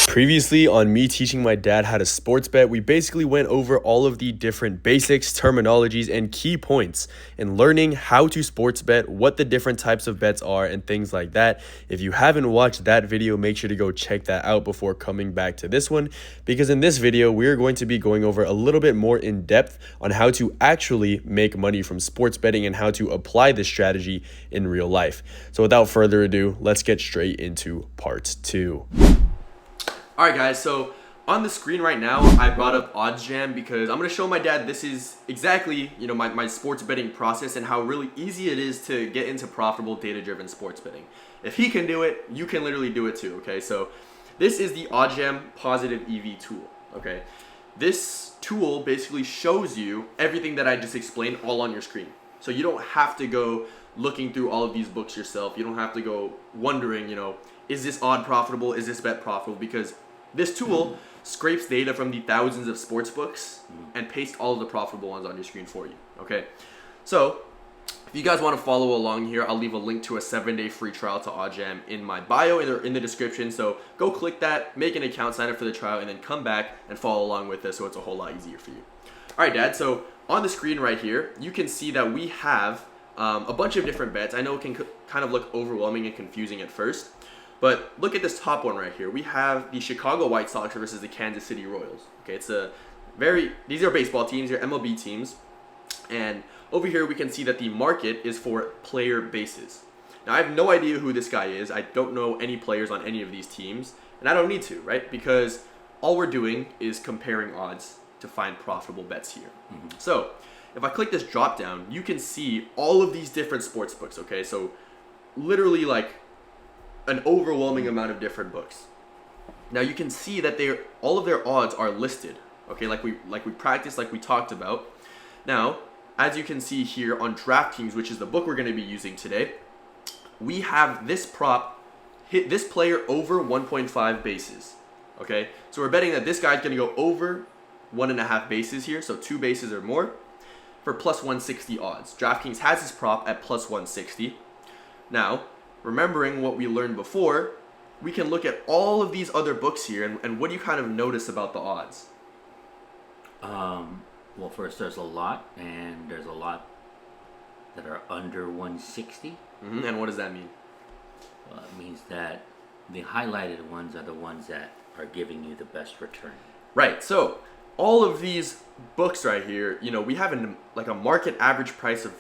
Previously, on me teaching my dad how to sports bet, we basically went over all of the different basics, terminologies, and key points in learning how to sports bet, what the different types of bets are, and things like that. If you haven't watched that video, make sure to go check that out before coming back to this one, because in this video, we're going to be going over a little bit more in depth on how to actually make money from sports betting and how to apply this strategy in real life. So without further ado, let's get straight into part 2. All right, guys, so on the screen right now, I brought up OddsJam because I'm going to show my dad this is exactly, my sports betting process and how really easy it is to get into profitable data-driven sports betting. If he can do it, you can literally do it too, okay? So this is the OddsJam Positive EV tool, okay? This tool basically shows you everything that I just explained all on your screen. So you don't have to go looking through all of these books yourself. You don't have to go wondering, is this odd profitable? Is this bet profitable? Because this tool scrapes data from the thousands of sports books and pastes all of the profitable ones on your screen for you, okay? So if you guys want to follow along here, I'll leave a link to a 7-day free trial to OddsJam in my bio in the description. So go click that, make an account, sign up for the trial, and then come back and follow along with us so it's a whole lot easier for you. All right, Dad, so on the screen right here, you can see that we have a bunch of different bets. I know it can kind of look overwhelming and confusing at first, but look at this top one right here. We have the Chicago White Sox versus the Kansas City Royals. Okay, these are baseball teams, they're MLB teams. And over here we can see that the market is for player bases. Now I have no idea who this guy is. I don't know any players on any of these teams, and I don't need to, right? Because all we're doing is comparing odds to find profitable bets here. So if I click this drop down, you can see all of these different sports books, okay? So literally like an overwhelming amount of different books. Now you can see that all of their odds are listed, okay, like we practiced, like we talked about. Now, as you can see here on DraftKings, which is the book we're going to be using today, we have this prop hit this player over 1.5 bases, okay? So we're betting that this guy's going to go over 1.5 bases here, so 2 bases or more, for plus 160 odds. DraftKings has this prop at plus 160. Now, remembering what we learned before, we can look at all of these other books here, and what do you kind of notice about the odds? Well, first there's a lot, and there's a lot that are under 160. And what does that mean? Well, it means that the highlighted ones are the ones that are giving you the best return. Right, so all of these books right here, we have a market average price of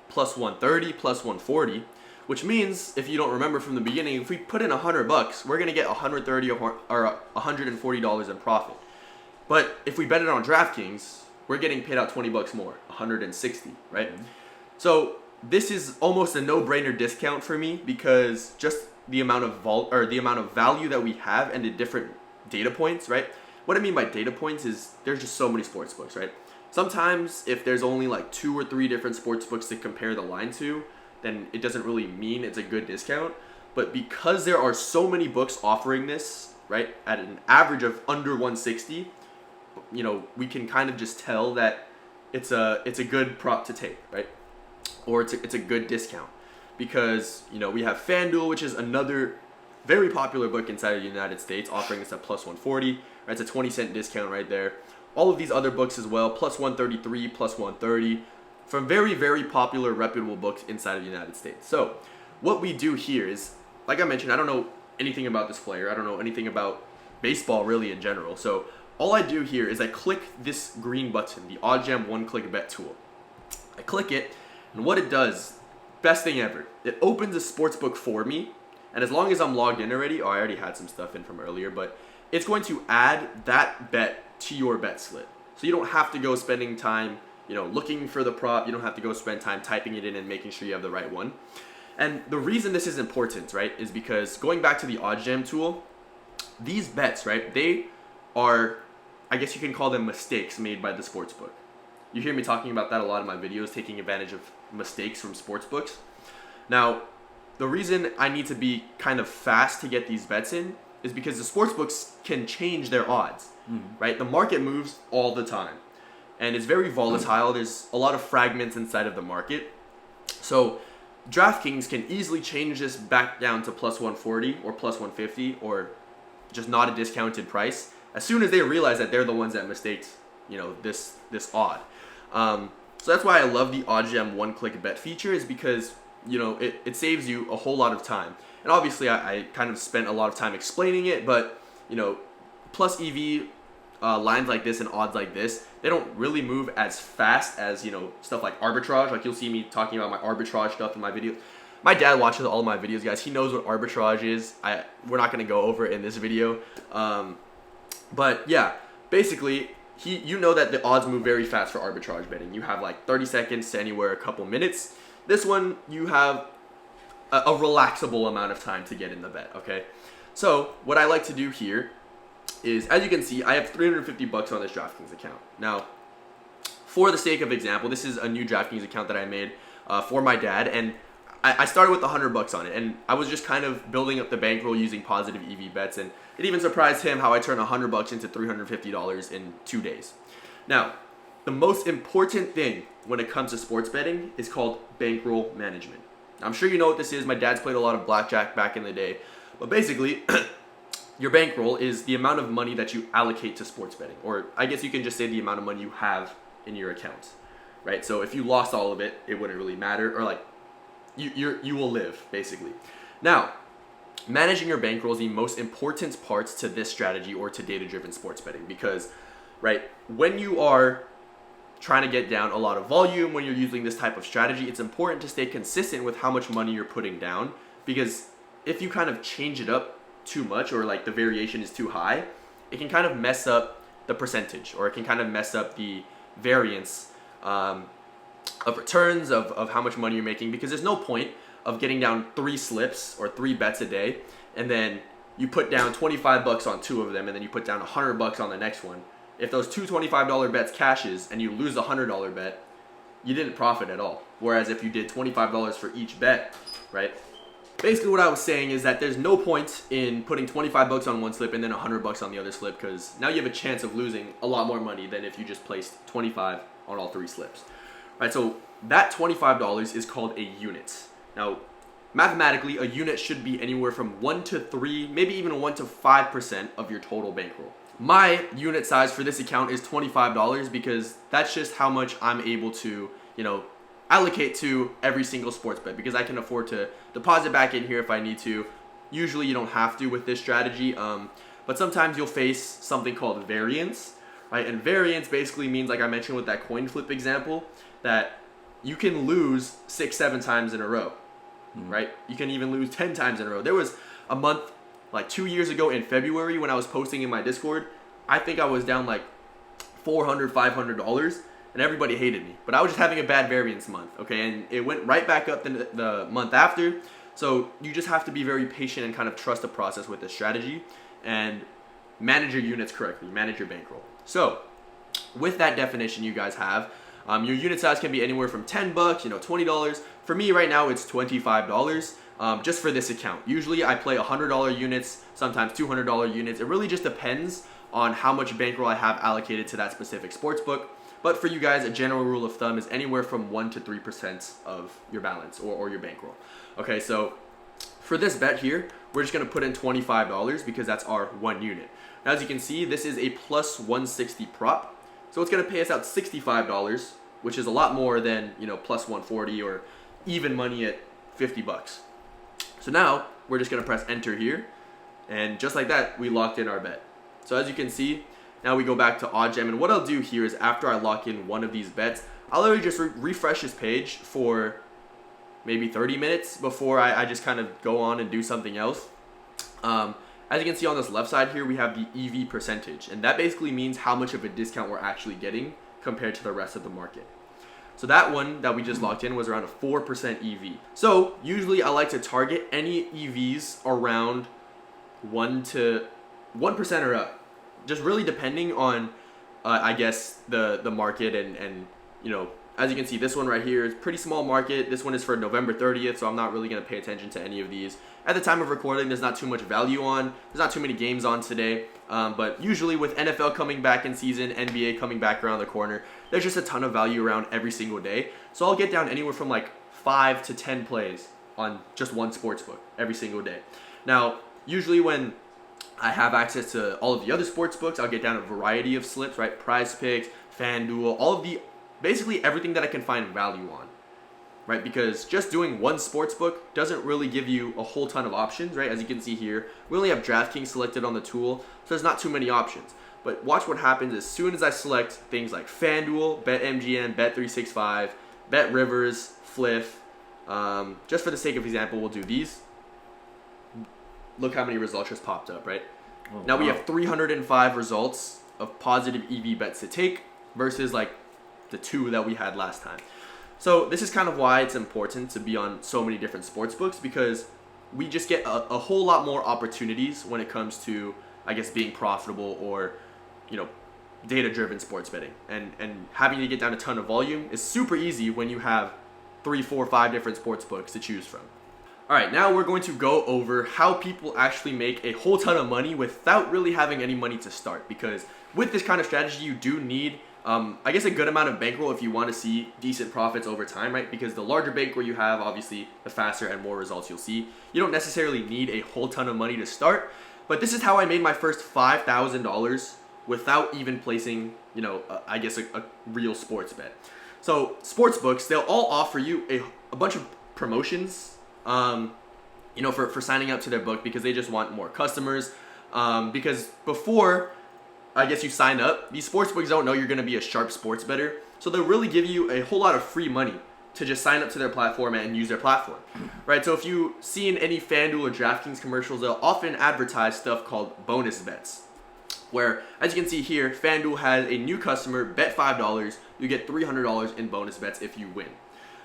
plus 130, plus 140, which means, if you don't remember from the beginning, if we put in $100, we're going to get $130 or $140 in profit. But if we bet it on DraftKings, we're getting paid out $20 more, $160, right? So this is almost a no-brainer discount for me because just the amount of value that we have and the different data points, right? What I mean by data points is there's just so many sports books, right? Sometimes if there's only like 2 or 3 different sports books to compare the line to, then it doesn't really mean it's a good discount. But because there are so many books offering this, right, at an average of under 160, we can kind of just tell that it's a good prop to take, right? Or it's a good discount. Because, we have FanDuel, which is another very popular book inside of the United States, offering this at plus 140, right? It's a 20-cent discount right there. All of these other books as well, plus 133, plus 130, from very, very popular, reputable books inside of the United States. So what we do here is, like I mentioned, I don't know anything about this player. I don't know anything about baseball really in general. So all I do here is I click this green button, the OddsJam one-click bet tool. I click it, and what it does, best thing ever, it opens a sports book for me, and as long as I'm logged in already, I already had some stuff in from earlier, but it's going to add that bet to your bet slip. So you don't have to go spending time looking for the prop. You don't have to go spend time typing it in and making sure you have the right one. And the reason this is important, right, is because going back to the OddsJam tool, these bets, right, they are, I guess you can call them mistakes made by the sportsbook. You hear me talking about that a lot in my videos, taking advantage of mistakes from sportsbooks. Now, the reason I need to be kind of fast to get these bets in is because the sportsbooks can change their odds, right? The market moves all the time. And it's very volatile. There's a lot of fragments inside of the market. So DraftKings can easily change this back down to plus 140 or plus 150 or just not a discounted price, as soon as they realize that they're the ones that mistaked, this odd. So that's why I love the OddsJam one-click bet feature, is because it saves you a whole lot of time. And obviously I kind of spent a lot of time explaining it, but plus EV lines like this and odds like this, they don't really move as fast as stuff like arbitrage. Like, you'll see me talking about my arbitrage stuff in my video. My dad watches all of my videos, guys. He knows what arbitrage is. We're not going to go over it in this video. But yeah, basically, you know that the odds move very fast for arbitrage betting. You have like 30 seconds to anywhere a couple minutes. This one, you have a relaxable amount of time to get in the bet, okay? So what I like to do here is, as you can see, I have $350 on this DraftKings account. Now, for the sake of example, this is a new DraftKings account that I made for my dad, and I started with $100 on it, and I was just kind of building up the bankroll using positive EV bets, and it even surprised him how I turned $100 into $350 in 2 days. Now, the most important thing when it comes to sports betting is called bankroll management. I'm sure you know what this is. My dad's played a lot of blackjack back in the day, but basically, your bankroll is the amount of money that you allocate to sports betting, or I guess you can just say the amount of money you have in your account, right? So if you lost all of it, it wouldn't really matter, or like you will live, basically. Now, managing your bankroll is the most important parts to this strategy or to data-driven sports betting, because, right, when you are trying to get down a lot of volume, when you're using this type of strategy, it's important to stay consistent with how much money you're putting down, because if you kind of change it up too much, or like the variation is too high, it can kind of mess up the percentage, or it can kind of mess up the variance of returns of how much money you're making, because there's no point of getting down 3 slips or 3 bets a day, and then you put down $25 on 2 of them, and then you put down $100 on the next one. If those two $25 bets cashes and you lose a $100 bet, you didn't profit at all. Whereas if you did $25 for each bet, right? Basically what I was saying is that there's no point in putting $25 on one slip and then $100 on the other slip, because now you have a chance of losing a lot more money than if you just placed 25 on all 3 slips. Right, so that $25 is called a unit. Now, mathematically, a unit should be anywhere from 1 to 3, maybe even 1 to 5% of your total bankroll. My unit size for this account is $25, because that's just how much I'm able to, allocate to every single sports bet, because I can afford to deposit back in here if I need to. Usually you don't have to with this strategy, but sometimes you'll face something called variance, right? And variance basically means, like I mentioned with that coin flip example, that you can lose 6-7 times in a row, right? You can even lose 10 times in a row. There was a month like 2 years ago in February when I was posting in my Discord, I think I was down like $400, $500, and everybody hated me. But I was just having a bad variance month, okay? And it went right back up the month after. So you just have to be very patient and kind of trust the process with this strategy and manage your units correctly, manage your bankroll. So with that definition you guys have, your unit size can be anywhere from $10, $20. For me right now, it's $25. Just for this account. Usually I play $100 units, sometimes $200 units. It really just depends on how much bankroll I have allocated to that specific sports book. But for you guys, a general rule of thumb is anywhere from 1 to 3% of your balance or your bankroll. Okay, so for this bet here, we're just going to put in $25 because that's our 1 unit. Now, as you can see, this is a plus 160 prop. So it's going to pay us out $65, which is a lot more than, plus 140 or even money at $50. So now we're just going to press enter here, and just like that, we locked in our bet. So as you can see, now we go back to OddsJam, and what I'll do here is after I lock in one of these bets, I'll literally just refresh this page for maybe 30 minutes before I just kind of go on and do something else. As you can see on this left side here, we have the EV percentage, and that basically means how much of a discount we're actually getting compared to the rest of the market. So that one that we just locked in was around a 4% EV. So usually I like to target any EVs around 1% or up. Just really depending on, I guess, the market and as you can see, this one right here is pretty small market. This one is for November 30th, so I'm not really going to pay attention to any of these. At the time of recording, there's not too much value on. There's not too many games on today. But usually with NFL coming back in season, NBA coming back around the corner, there's just a ton of value around every single day. So I'll get down anywhere from like 5 to 10 plays on just one sports book every single day. Now, usually when I have access to all of the other sports books. I'll get down a variety of slips, right? Prize Picks, FanDuel, all of the, basically everything that I can find value on, right? Because just doing one sports book doesn't really give you a whole ton of options, right? As you can see here, we only have DraftKings selected on the tool, so there's not too many options. But watch what happens as soon as I select things like FanDuel, BetMGM, Bet365, BetRivers, Fliff. Just for the sake of example, we'll do these. Look how many results just popped up, right? Oh, now wow. we have 305 results of positive EV bets to take versus like the 2 that we had last time. So this is kind of why it's important to be on so many different sports books, because we just get a whole lot more opportunities when it comes to, I guess, being profitable or, data-driven sports betting. And having to get down a ton of volume is super easy when you have 3, 4, 5 different sports books to choose from. All right, now we're going to go over how people actually make a whole ton of money without really having any money to start. Because with this kind of strategy, you do need, I guess, a good amount of bankroll if you want to see decent profits over time, right? Because the larger bankroll you have, obviously, the faster and more results you'll see. You don't necessarily need a whole ton of money to start. But this is how I made my first $5,000 without even placing, a real sports bet. So sports books, they'll all offer you a bunch of promotions, for signing up to their book, because they just want more customers. Because before, I guess, you sign up, these sports books don't know you're going to be a sharp sports bettor. So they'll really give you a whole lot of free money to just sign up to their platform and use their platform, right? So if you see in any FanDuel or DraftKings commercials, they'll often advertise stuff called bonus bets, where, as you can see here, FanDuel has a new customer, bet $5, you get $300 in bonus bets if you win.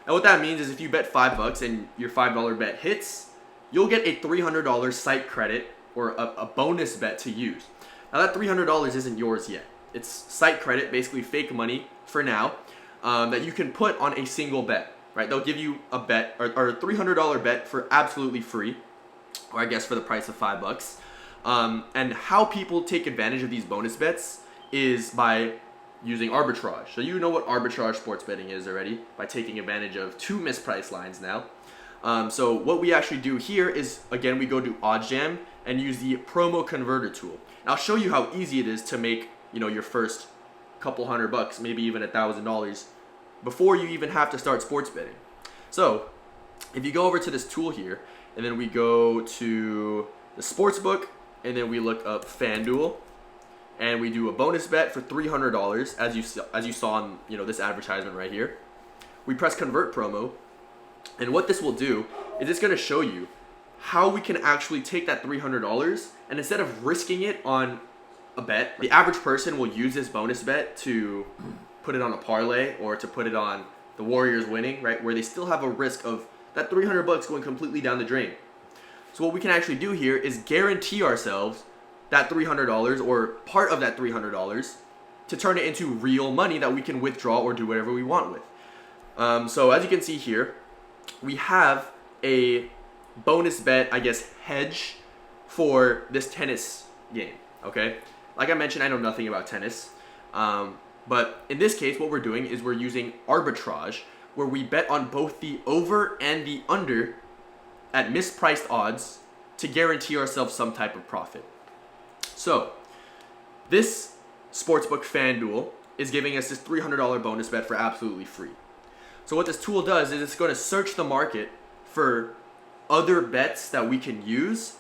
And what that means is if you bet $5 and your $5 bet hits, you'll get a $300 site credit or a bonus bet to use. Now that $300 isn't yours yet. It's site credit, basically fake money for now, that you can put on a single bet, right? They'll give you a bet or a $300 bet for absolutely free, or I guess for the price of $5. And how people take advantage of these bonus bets is by using arbitrage. So you know what arbitrage sports betting is already by taking advantage of 2 mispriced lines now. So what we actually do here is, again, we go to OddsJam and use the promo converter tool. And I'll show you how easy it is to make, your first couple $100, maybe even $1,000 before you even have to start sports betting. So if you go over to this tool here, and then we go to the sports book, and then we look up FanDuel, and we do a bonus bet for $300, as you saw in this advertisement right here. We press convert promo, and what this will do is it's going to show you how we can actually take that $300, and instead of risking it on a bet, the average person will use this bonus bet to put it on a parlay or to put it on the Warriors winning, right? Where they still have a risk of that $300 going completely down the drain. So what we can actually do here is guarantee ourselves that $300 or part of that $300 to turn it into real money that we can withdraw or do whatever we want with. So as you can see here, we have a bonus bet, I guess, hedge for this tennis game, okay? Like I mentioned, I know nothing about tennis, but in this case, what we're doing is we're using arbitrage, where we bet on both the over and the under at mispriced odds to guarantee ourselves some type of profit. So this sportsbook FanDuel is giving us this $300 bonus bet for absolutely free. So what this tool does is it's going to search the market for other bets that we can use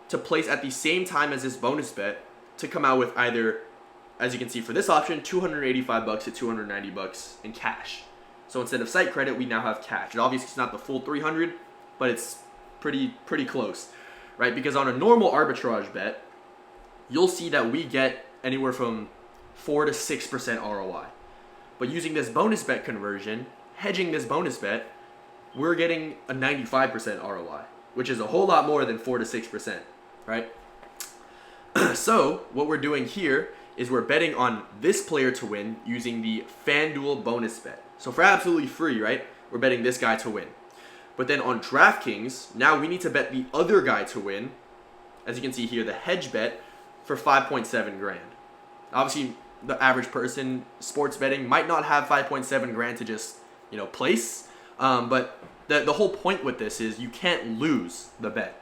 to place at the same time as this bonus bet to come out with either, as you can see for this option, $285 to $290 in cash. So instead of site credit, we now have cash. And obviously it's not the full 300, but it's pretty close, right? Because on a normal arbitrage bet, you'll see that we get anywhere from 4 to 6% ROI. But using this bonus bet conversion, hedging this bonus bet, we're getting a 95% ROI, which is a whole lot more than 4 to 6%, right? So what we're doing here is we're betting on this player to win using the FanDuel bonus bet. So for absolutely free, right? We're betting this guy to win. But then on DraftKings, now we need to bet the other guy to win. As you can see here, the hedge bet for 5.7 grand. Obviously, the average person sports betting might not have 5.7 grand to just, place. But the whole point with this is you can't lose the bet.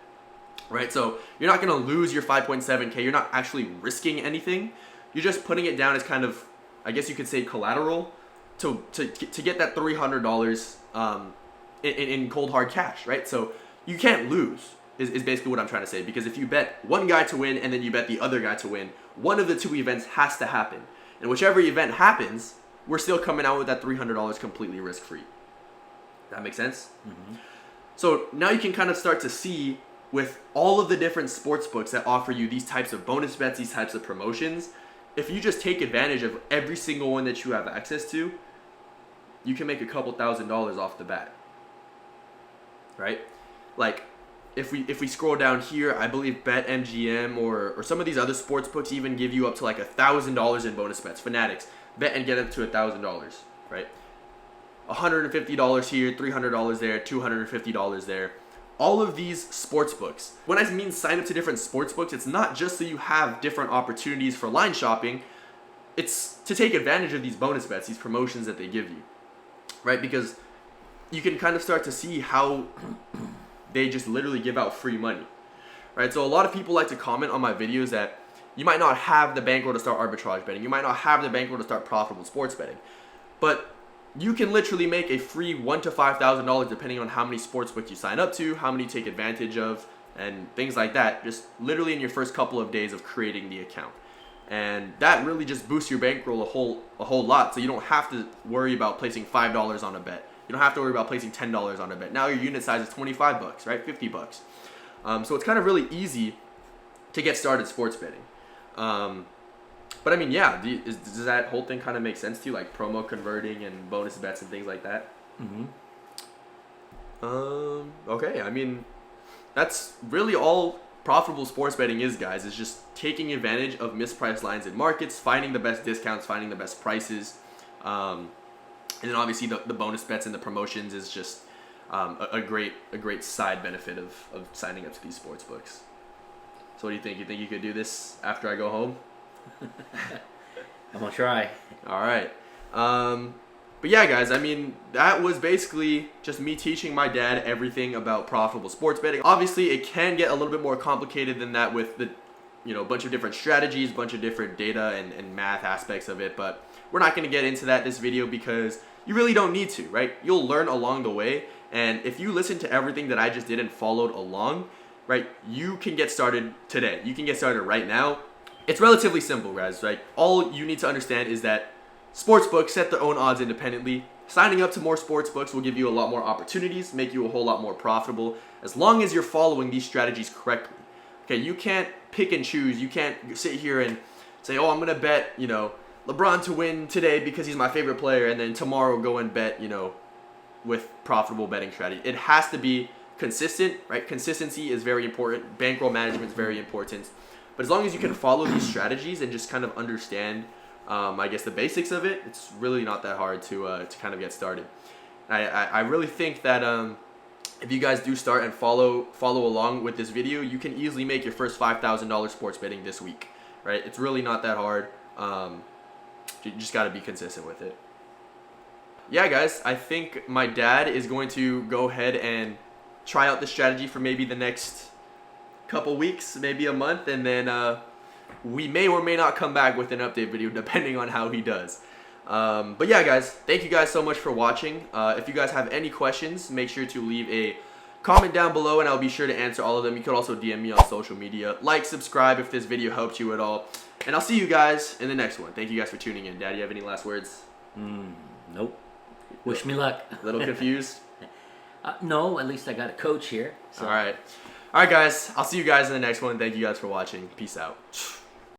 right? So you're not going to lose your 5.7K. You're not actually risking anything. You're just putting it down as kind of, I guess you could say, collateral to get that $300 in cold hard cash, right? So you can't lose is basically what I'm trying to say, because if you bet one guy to win and then you bet the other guy to win, one of the two events has to happen. And whichever event happens, we're still coming out with that $300 completely risk-free. That makes sense? Mm-hmm. So now you can kind of start to see with all of the different sports books that offer you these types of bonus bets, these types of promotions, if you just take advantage of every single one that you have access to, you can make a couple $1,000s off the bat, right? Like, if we scroll down here, I believe BetMGM or some of these other sports books even give you up to like $1,000 in bonus bets. Fanatics, bet and get up to $1,000, right? $150 here, $300 there, $250 there. All of these sports books. When I mean sign up to different sports books, it's not just so you have different opportunities for line shopping. It's to take advantage of these bonus bets, these promotions that they give you, right? Because you can kind of start to see how they just literally give out free money, right? So a lot of people like to comment on my videos that you might not have the bankroll to start arbitrage betting. You might not have the bankroll to start profitable sports betting. But you can literally make a free $1,000 to $5,000 depending on how many sportsbooks you sign up to, how many you take advantage of, and things like that, just literally in your first couple of days of creating the account. And that really just boosts your bankroll a whole lot, so you don't have to worry about placing $5 on a bet. You don't have to worry about placing $10 on a bet. Now your unit size is $25, right? $50. So it's kind of really easy to get started sports betting. But I mean, yeah, does that whole thing kind of make sense to you, like promo converting and bonus bets and things like that? Mm-hmm. Okay, I mean, that's really all profitable sports betting is, guys. Is just taking advantage of mispriced lines in markets, finding the best discounts, finding the best prices, and then obviously the bonus bets and the promotions is just a great side benefit of signing up to these sports books. So what do you think? You think you could do this after I go home? I'm gonna try. All right. But yeah, guys, I mean, that was basically just me teaching my dad everything about profitable sports betting. Obviously, it can get a little bit more complicated than that with the, bunch of different strategies, bunch of different data and math aspects of it, but we're not going to get into that this video because you really don't need to, right? You'll learn along the way, and if you listen to everything that I just did and followed along, right, you can get started today. You can get started right now. It's relatively simple, guys, right? All you need to understand is that sportsbooks set their own odds independently. Signing up to more sportsbooks will give you a lot more opportunities, make you a whole lot more profitable, as long as you're following these strategies correctly. Okay, you can't pick and choose. You can't sit here and say, oh, I'm going to bet, LeBron to win today because he's my favorite player, and then tomorrow go and bet, with profitable betting strategy. It has to be consistent, right? Consistency is very important. Bankroll management is very important. But as long as you can follow these strategies and just kind of understand, I guess, the basics of it, it's really not that hard to kind of get started. I really think that if you guys do start and follow along with this video, you can easily make your first $5,000 sports betting this week, right? It's really not that hard. You just got to be consistent with it. Yeah, guys, I think my dad is going to go ahead and try out this strategy for maybe the next couple weeks, maybe a month, and then we may or may not come back with an update video depending on how he does. But yeah, guys, thank you guys so much for watching. If you guys have any questions, make sure to leave a comment down below and I'll be sure to answer all of them. You could also DM me on social media. Like, subscribe if this video helped you at all, and I'll see you guys in the next one. Thank you guys for tuning in. Dad, you have any last words? Nope. Wish me luck. A little confused? No, at least I got a coach here. So. All right, guys. I'll see you guys in the next one. Thank you guys for watching. Peace out.